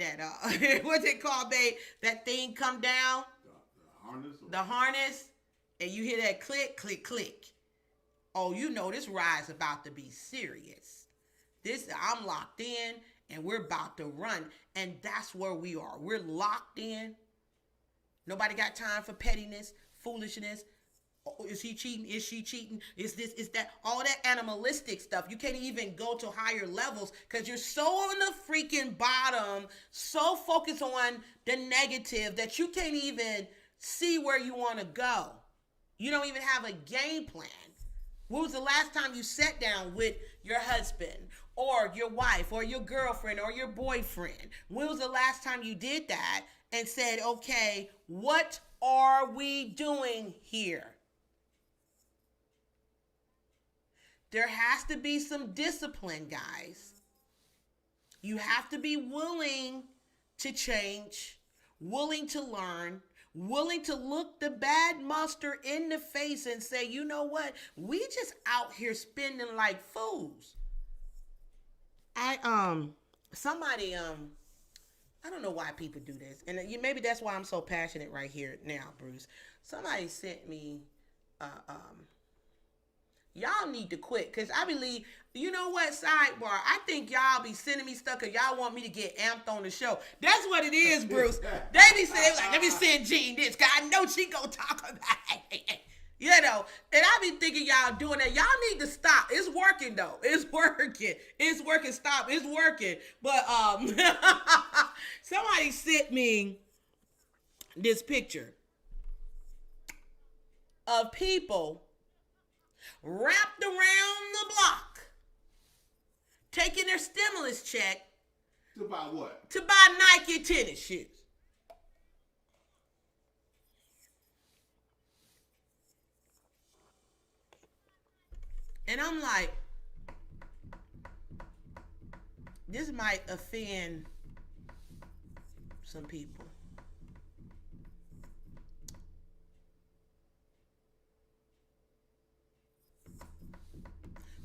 what's it called, babe? That thing come down, the harness, and you hear that click, click, click. Oh, this ride's about to be serious. I'm locked in, and we're about to run, and that's where we are. We're locked in. Nobody got time for pettiness, foolishness. Oh, is he cheating? Is she cheating? Is this, is that? All that animalistic stuff. You can't even go to higher levels because you're so on the freaking bottom, so focused on the negative that you can't even see where you want to go. You don't even have a game plan. When was the last time you sat down with your husband or your wife or your girlfriend or your boyfriend? When was the last time you did that and said, okay, what are we doing here? There has to be some discipline, guys. You have to be willing to change, willing to learn, willing to look the bad monster in the face and say, you know what? We just out here spending like fools. I don't know why people do this. And maybe that's why I'm so passionate right here now, Bruce. Somebody sent me y'all need to quit, because I believe, you know what, sidebar, I think y'all be sending me stuff because y'all want me to get amped on the show. That's what it is, Bruce. They be saying, like, let me send Jean this, because I know she gonna talk about it. You know, and I be thinking y'all doing that. Y'all need to stop. It's working, though. It's working. It's working. Stop. It's working. But somebody sent me this picture of people wrapped around the block, taking their stimulus check to buy what? To buy Nike tennis shoes. And I'm like, this might offend some people.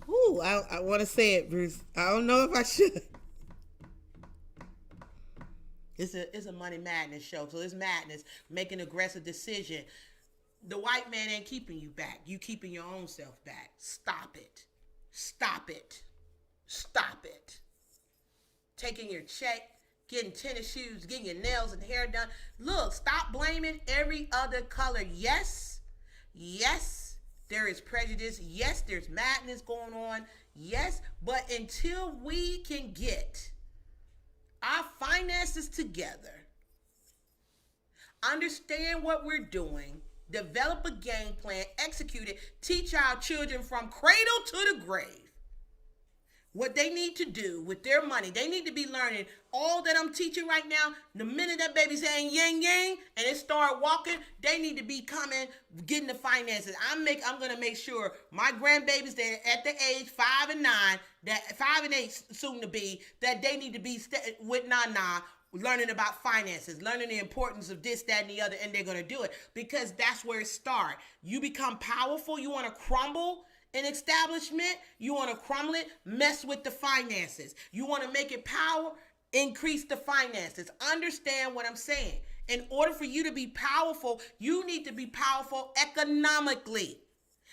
Ooh, I want to say it, Bruce. I don't know if I should. It's a money madness show, so it's madness. Make an aggressive decision. The white man ain't keeping you back. You keeping your own self back. Stop it. Stop it. Stop it. Taking your check, getting tennis shoes, getting your nails and hair done. Look, stop blaming every other color. Yes, there is prejudice. Yes, there's madness going on. Yes, but until we can get our finances together, understand what we're doing, develop a game plan, execute it, teach our children from cradle to the grave what they need to do with their money. They need to be learning all that I'm teaching right now. The minute that baby's saying yang yang and it start walking, they need to be coming, getting the finances. I'm gonna make sure my grandbabies that at the age 5 and 9, that 5 and 8 soon to be, that they need to be with Nana, learning about finances, learning the importance of this, that, and the other, and they're gonna do it because that's where it starts. You become powerful. You want to crumble an establishment, you want to crumble it, mess with the finances. You want to make it power, increase the finances. Understand what I'm saying. In order for you to be powerful, you need to be powerful economically.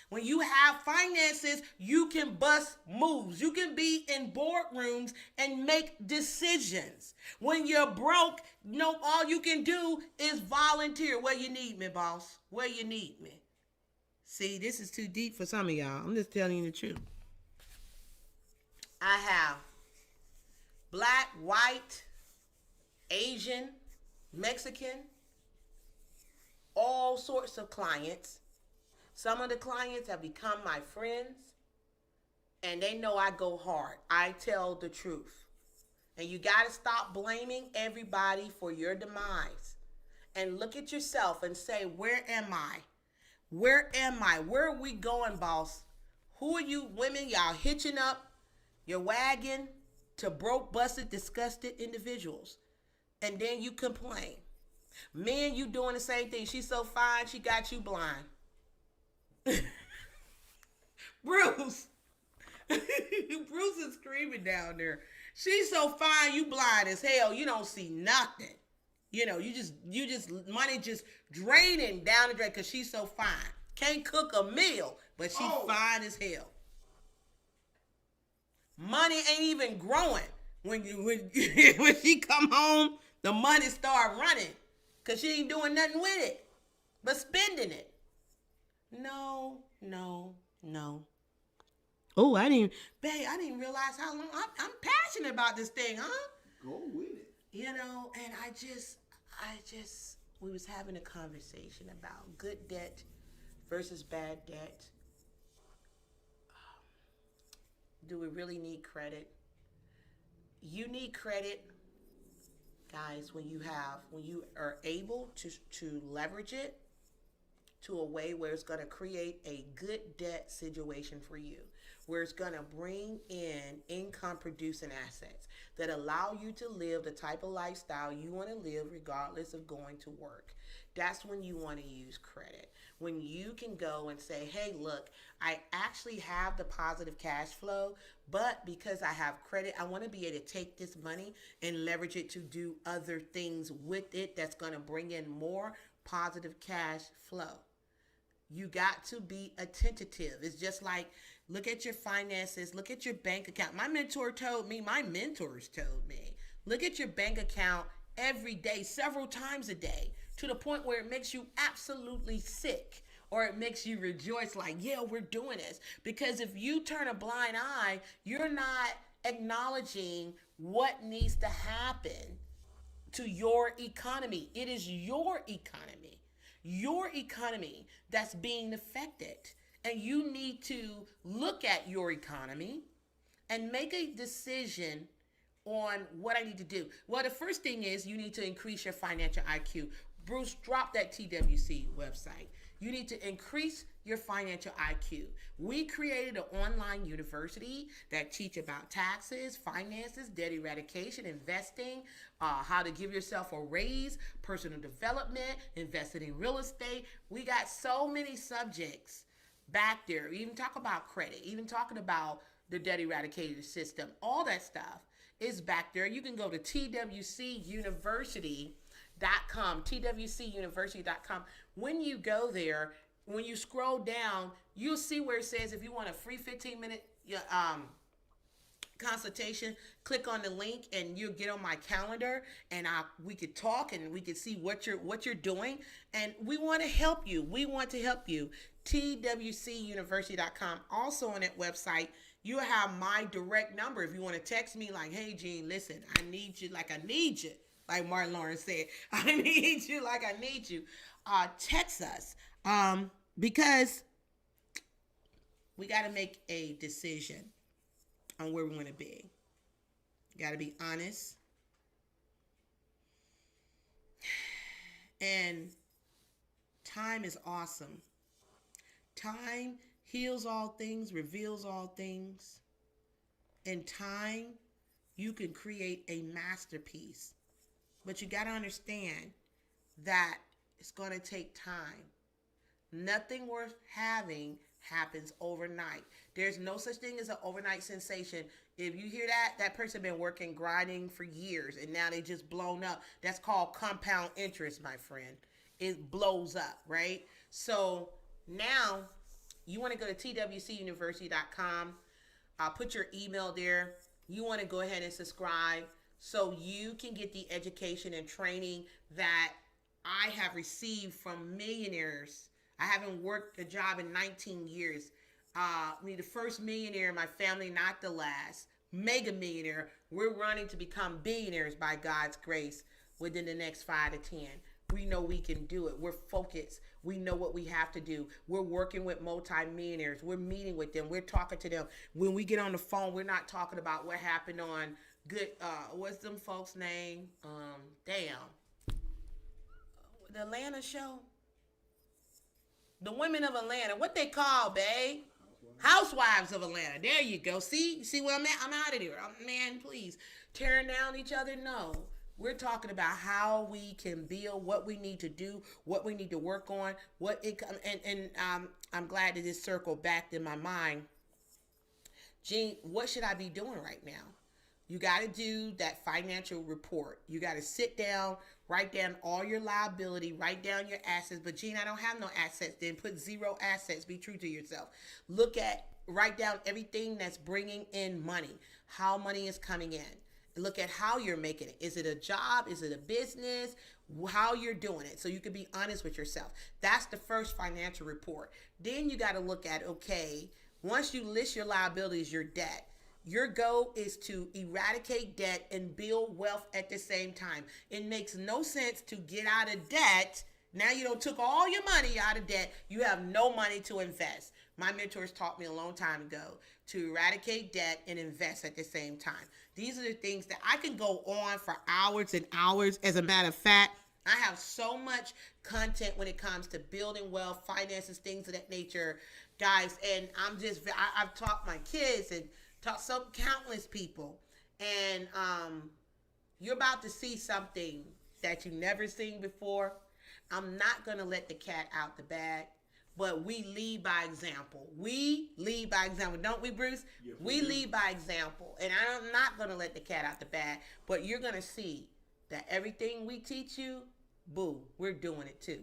When you have finances, you can bust moves. You can be in boardrooms and make decisions. When you're broke, all you can do is volunteer. Where you need me, boss? Where you need me? See, this is too deep for some of y'all. I'm just telling you the truth. I have black, white, Asian, Mexican, all sorts of clients. Some of the clients have become my friends, and they know I go hard. I tell the truth. And you got to stop blaming everybody for your demise. And look at yourself and say, where am I? Where am I? Where are we going, boss? Who are you women? Y'all hitching up your wagon to broke, busted, disgusted individuals. And then you complain. Men, you doing the same thing. She's so fine, she got you blind. Bruce. Bruce is screaming down there. She's so fine, you blind as hell. You don't see nothing. You just money just draining down the drain because she's so fine. Can't cook a meal, but she's fine as hell. Money ain't even growing. When she come home, the money start running because she ain't doing nothing with it but spending it. No, no, no. Oh, I didn't realize how long I'm passionate about this thing, huh? Go with it. And we was having a conversation about good debt versus bad debt. Do we really need credit? You need credit, guys, when you are able to leverage it to a way where it's going to create a good debt situation for you, where it's going to bring in income producing assets that allow you to live the type of lifestyle you want to live regardless of going to work. That's when you want to use credit. When you can go and say, hey, look, I actually have the positive cash flow, but because I have credit, I want to be able to take this money and leverage it to do other things with it that's going to bring in more positive cash flow. You got to be attentive. It's just like, look at your finances, look at your bank account. My mentors told me, look at your bank account every day, several times a day, to the point where it makes you absolutely sick, or it makes you rejoice like, yeah, we're doing this. Because if you turn a blind eye, you're not acknowledging what needs to happen to your economy. It is your economy that's being affected. And you need to look at your economy and make a decision on what I need to do. Well, the first thing is you need to increase your financial IQ. Bruce, drop that TWC website. You need to increase your financial IQ. We created an online university that teach about taxes, finances, debt eradication, investing, how to give yourself a raise, personal development, investing in real estate. We got so many subjects back there. We even talk about credit, even talking about the debt eradication system. All that stuff is back there. You can go to twcuniversity.com, twcuniversity.com. When you go there, when you scroll down, you'll see where it says if you want a free 15-minute consultation, click on the link and you'll get on my calendar, and we could talk and we could see what you're doing, and we want to help you. twcuniversity.com. Also on that website, you have my direct number. If you want to text me like, hey, Jean, listen, I need you. Like Martin Lawrence said, I need you like I need you. Text us because we got to make a decision on where we want to be. Got to be honest. And time is awesome. Time heals all things, reveals all things. In time, you can create a masterpiece. But you got to understand that it's going to take time. Nothing worth having happens overnight. There's no such thing as an overnight sensation. If you hear that person been working, grinding for years, and now they just blown up. That's called compound interest, my friend. It blows up, right? So now you want to go to twcuniversity.com. I'll put your email there. You want to go ahead and subscribe so you can get the education and training that I have received from millionaires. I haven't worked a job in 19 years. The first millionaire in my family, not the last. Mega millionaire. We're running to become billionaires by God's grace within the next 5 to 10. We know we can do it. We're focused. We know what we have to do. We're working with multi-millionaires. We're meeting with them. We're talking to them. When we get on the phone, we're not talking about what happened on what's them folks' name? The Atlanta show? The Women of Atlanta. What they call, babe? Housewives of Atlanta. There you go. See where I'm at? I'm out of there. Man, please. Tearing down each other? No. We're talking about how we can build, what we need to do, what we need to work on, I'm glad that this circled back in my mind. Jean, what should I be doing right now? You got to do that financial report. You got to sit down, write down all your liability, write down your assets. But Jean, I don't have no assets. Then put 0 assets. Be true to yourself. Write down everything that's bringing in money, how money is coming in. Look at how you're making it. Is it a job? Is it a business? How you're doing it. So you can be honest with yourself. That's the first financial report. Then you got to look at, okay, once you list your liabilities, your debt, your goal is to eradicate debt and build wealth at the same time. It makes no sense to get out of debt. Now you don't took all your money out of debt. You have no money to invest. My mentors taught me a long time ago to eradicate debt and invest at the same time. These are the things that I can go on for hours and hours. As a matter of fact, I have so much content when it comes to building wealth, finances, things of that nature, guys. And I've taught my kids and taught some countless people. And you're about to see something that you've never seen before. I'm not going to let the cat out the bag. But we lead by example. We lead by example. Don't we, Bruce? Yes, we lead by example. And I'm not going to let the cat out the bag. But you're going to see that everything we teach you, boo, we're doing it too.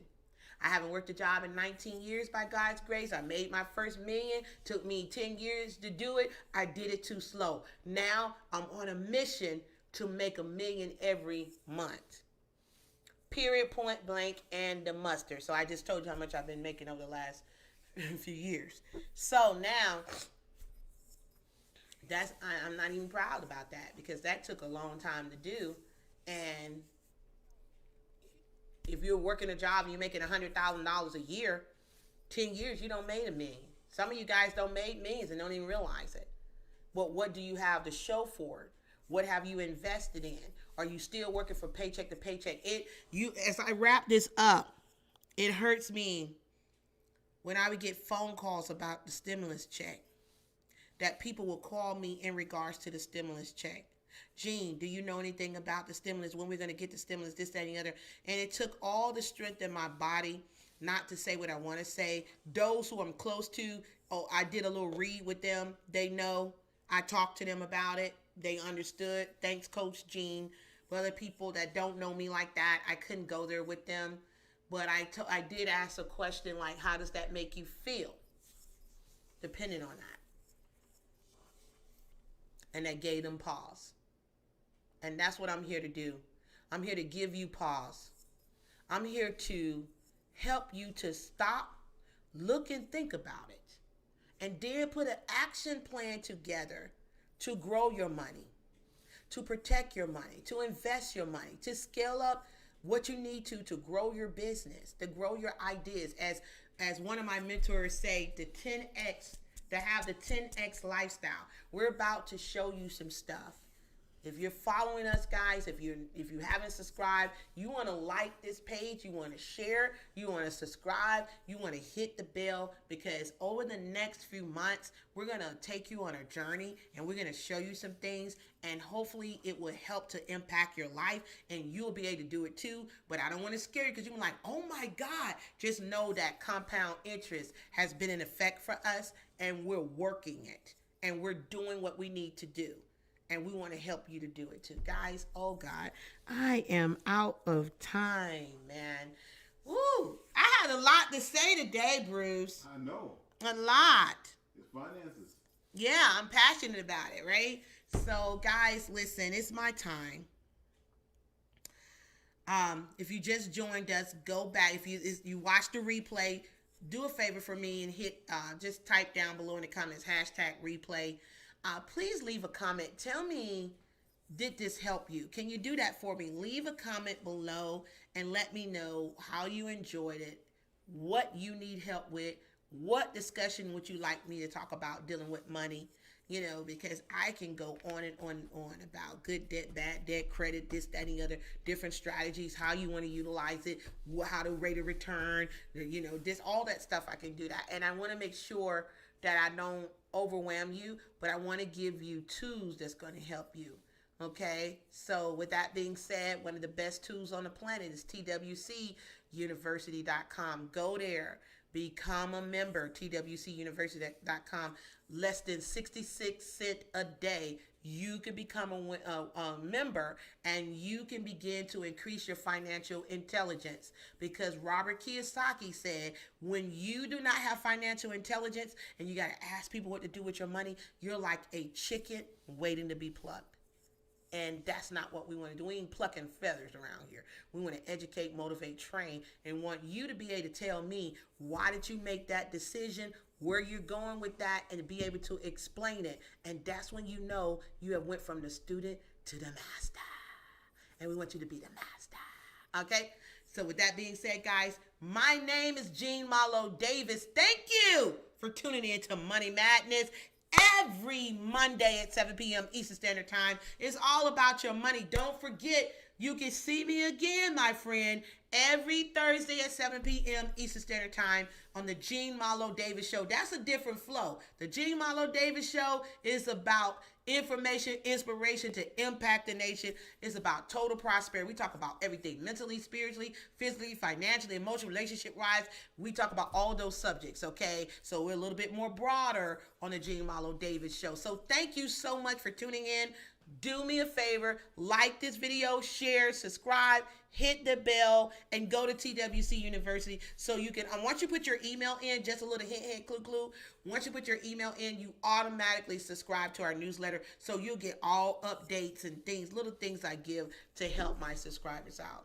I haven't worked a job in 19 years by God's grace. I made my first million. Took me 10 years to do it. I did it too slow. Now I'm on a mission to make $1 million every month. Period, point blank, and the mustard. So I just told you how much I've been making over the last few years. So now, I'm not even proud about that because that took a long time to do. And if you're working a job and you're making $100,000 a year, 10 years, you don't make $1 million. Some of you guys don't make millions and don't even realize it. But what do you have to show for it? What have you invested in? Are you still working from paycheck to paycheck? As I wrap this up, it hurts me when I would get phone calls about the stimulus check. That people will call me in regards to the stimulus check. Jean, do you know anything about the stimulus? When we're going to get the stimulus, this, that, and the other. And it took all the strength in my body not to say what I want to say. Those who I'm close to, I did a little read with them. They know. I talked to them about it. They understood. Thanks, Coach Jean. For other people that don't know me like that, I couldn't go there with them. But I did ask a question like, how does that make you feel? Depending on that. And that gave them pause. And that's what I'm here to do. I'm here to give you pause. I'm here to help you to stop, look, and think about it. And then put an action plan together to grow your money, to protect your money, to invest your money, to scale up what you need to grow your business, to grow your ideas. As one of my mentors say, to have the 10X lifestyle. We're about to show you some stuff. If you're following us, guys, if you haven't subscribed, you want to like this page, you want to share, you want to subscribe, you want to hit the bell, because over the next few months, we're going to take you on a journey and we're going to show you some things, and hopefully it will help to impact your life and you'll be able to do it too. But I don't want to scare you because you're like, oh my God. Just know that compound interest has been in effect for us and we're working it and we're doing what we need to do. And we want to help you to do it too. Guys, oh God, I am out of time, man. Woo! I had a lot to say today, Bruce. I know. A lot. It's finances. Yeah, I'm passionate about it, right? So, guys, listen, it's my time. If you just joined us, go back. If you watch the replay, do a favor for me and hit, just type down below in the comments, #replay. Please leave a comment. Tell me, did this help you? Can you do that for me? Leave a comment below and let me know how you enjoyed it, what you need help with, what discussion would you like me to talk about dealing with money, because I can go on and on and on about good debt, bad debt, credit, this, that, and the other, different strategies, how you want to utilize it, how to rate a return, all that stuff. I can do that. And I want to make sure that I don't overwhelm you, but I want to give you tools that's going to help you. Okay, so with that being said, one of the best tools on the planet is twcuniversity.com. Go there, become a member, twcuniversity.com. Less than 66 cents a day. You can become a member and you can begin to increase your financial intelligence, because Robert Kiyosaki said, when you do not have financial intelligence and you got to ask people what to do with your money, you're like a chicken waiting to be plucked. And that's not what we want to do. We ain't plucking feathers around here. We want to educate, motivate, train, and want you to be able to tell me, why did you make that decision, where you're going with that, and be able to explain it. And that's when you know you have went from the student to the master. And we want you to be the master. Okay? So with that being said, guys, my name is Jean Marlo Davis. Thank you for tuning in to Money Madness. Every Monday at 7 p.m. Eastern Standard Time. It's all about your money. Don't forget, you can see me again, my friend, every Thursday at 7 p.m. Eastern Standard Time on the Jean Marlo Davis Show. That's a different flow. The Jean Marlo Davis Show is about information, inspiration to impact the nation. It's about total prosperity. We talk about everything mentally, spiritually, physically, financially, emotionally, relationship-wise. We talk about all those subjects, okay? So we're a little bit more broader on the Jean Marlo Davis Show. So thank you so much for tuning in. Do me a favor, like this video, share, subscribe, hit the bell, and go to TWC University so you can, once you put your email in, just a little hint, clue, once you put your email in, you automatically subscribe to our newsletter so you'll get all updates and things, little things I give to help my subscribers out.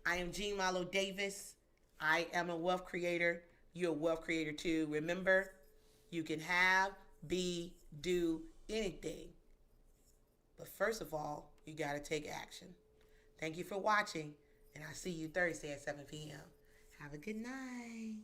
I am Jean Marlo Davis. I am a wealth creator. You're a wealth creator too. Remember, you can have, be, do anything. But first of all, you got to take action. Thank you for watching, and I'll see you Thursday at 7 p.m. Have a good night.